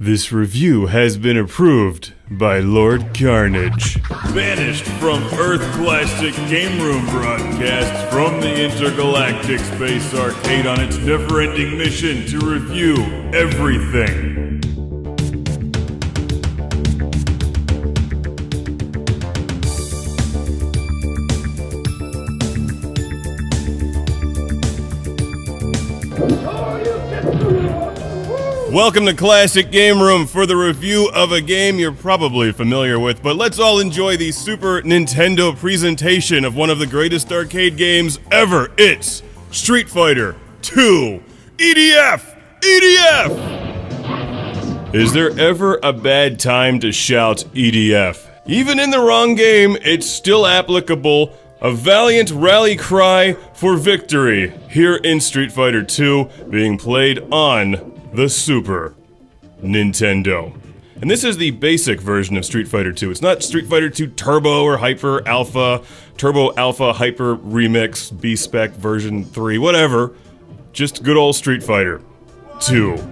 This review has been approved by Lord Carnage. Banished from Earth Classic Game Room broadcasts from the intergalactic space arcade on its never-ending mission to review everything. Welcome to Classic Game Room for the review of a game you're probably familiar with, but let's all enjoy the Super Nintendo presentation of one of the greatest arcade games ever. It's Street Fighter 2 EDF! EDF! Is there ever a bad time to shout EDF? Even in the wrong game, it's still applicable. A valiant rally cry for victory here in Street Fighter 2 being played on the Super Nintendo. And this is the basic version of Street Fighter 2. It's not Street Fighter 2 Turbo or Hyper Alpha, Turbo Alpha Hyper Remix, B-Spec version 3, whatever. Just good old Street Fighter 2. No,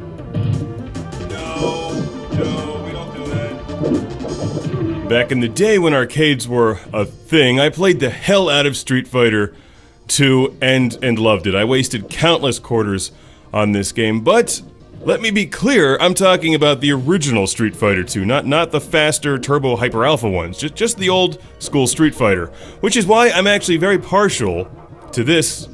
we don't do that. Back in the day when arcades were a thing, I played the hell out of Street Fighter 2 and loved it. I wasted countless quarters on this game, but let me be clear, I'm talking about the original Street Fighter 2, not the faster Turbo Hyper Alpha ones, just the old school Street Fighter, which is why I'm actually very partial to this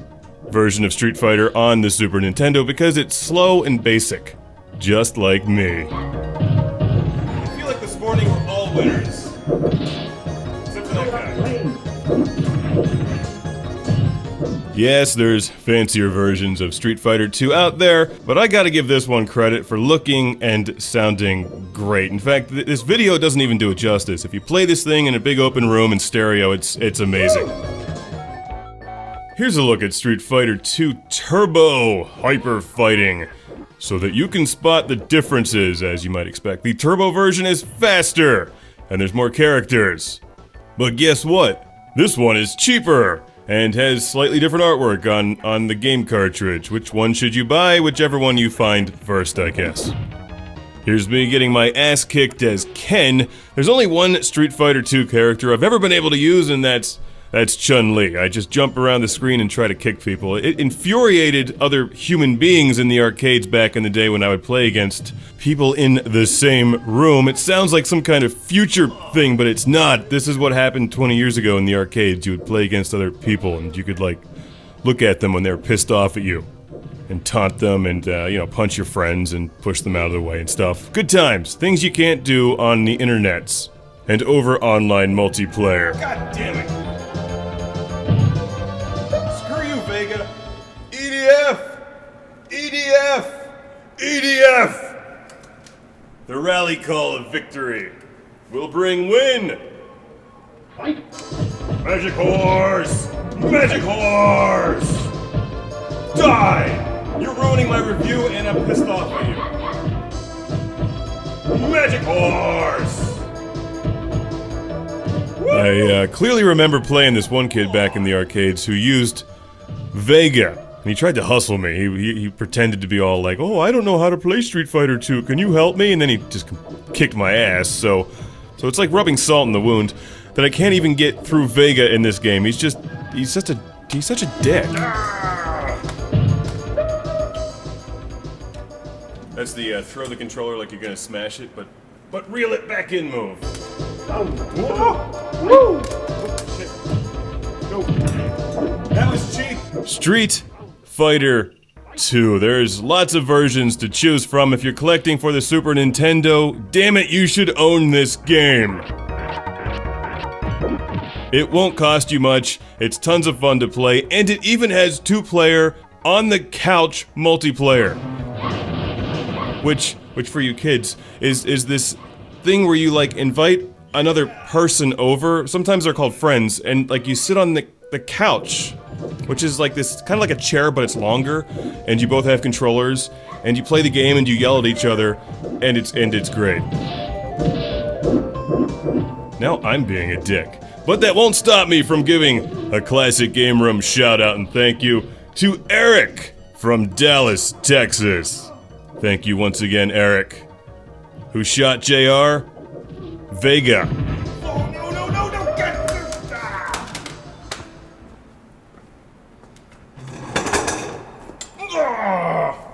version of Street Fighter on the Super Nintendo, because it's slow and basic, just like me. I feel like this morning we're all winners, except for that guy. Yes, there's fancier versions of Street Fighter 2 out there, but I gotta give this one credit for looking and sounding great. In fact, this video doesn't even do it justice. If you play this thing in a big open room in stereo, it's amazing. Here's a look at Street Fighter 2 Turbo Hyper Fighting, so that you can spot the differences, as you might expect. The Turbo version is faster, and there's more characters. But guess what? This one is cheaper, and has slightly different artwork on the game cartridge. Which one should you buy? Whichever one you find first, I guess. Here's me getting my ass kicked as Ken. There's only one Street Fighter 2 character I've ever been able to use, and that's Chun-Li. I just jump around the screen and try to kick people. It infuriated other human beings in the arcades back in the day when I would play against people in the same room. It sounds like some kind of future thing, but it's not. This is what happened 20 years ago in the arcades. You would play against other people, and you could, like, look at them when they were pissed off at you, and taunt them, and, punch your friends and push them out of the way and stuff. Good times. Things you can't do on the internets and over online multiplayer. God damn it. EDF! EDF! EDF! The rally call of victory will bring win! Fight! Magic Horse! Magic Horse! Die! You're ruining my review and I'm pissed off at you. Magic Horse! I clearly remember playing this one kid back in the arcades who used Vega. And he tried to hustle me. He pretended to be all like, "Oh, I don't know how to play Street Fighter 2. Can you help me?" And then he just kicked my ass. So it's like rubbing salt in the wound that I can't even get through Vega in this game. He's such a dick. That's the throw the controller like you're gonna smash it, but reel it back in move. Woo! That was cheap. Street Fighter 2. There's lots of versions to choose from. If you're collecting for the Super Nintendo, damn it, you should own this game. It won't cost you much, it's tons of fun to play, and it even has 2-player on the couch multiplayer. Which for you kids is this thing where you like invite another person over. Sometimes they're called friends, and like you sit on the couch, which is like this, kind of like a chair, but it's longer, and you both have controllers, and you play the game and you yell at each other, and it's great. Now I'm being a dick. But that won't stop me from giving a Classic Game Room shout out and thank you to Eric from Dallas, Texas. Thank you once again, Eric. Who shot JR? Vega. Oh, no, get this! Ah!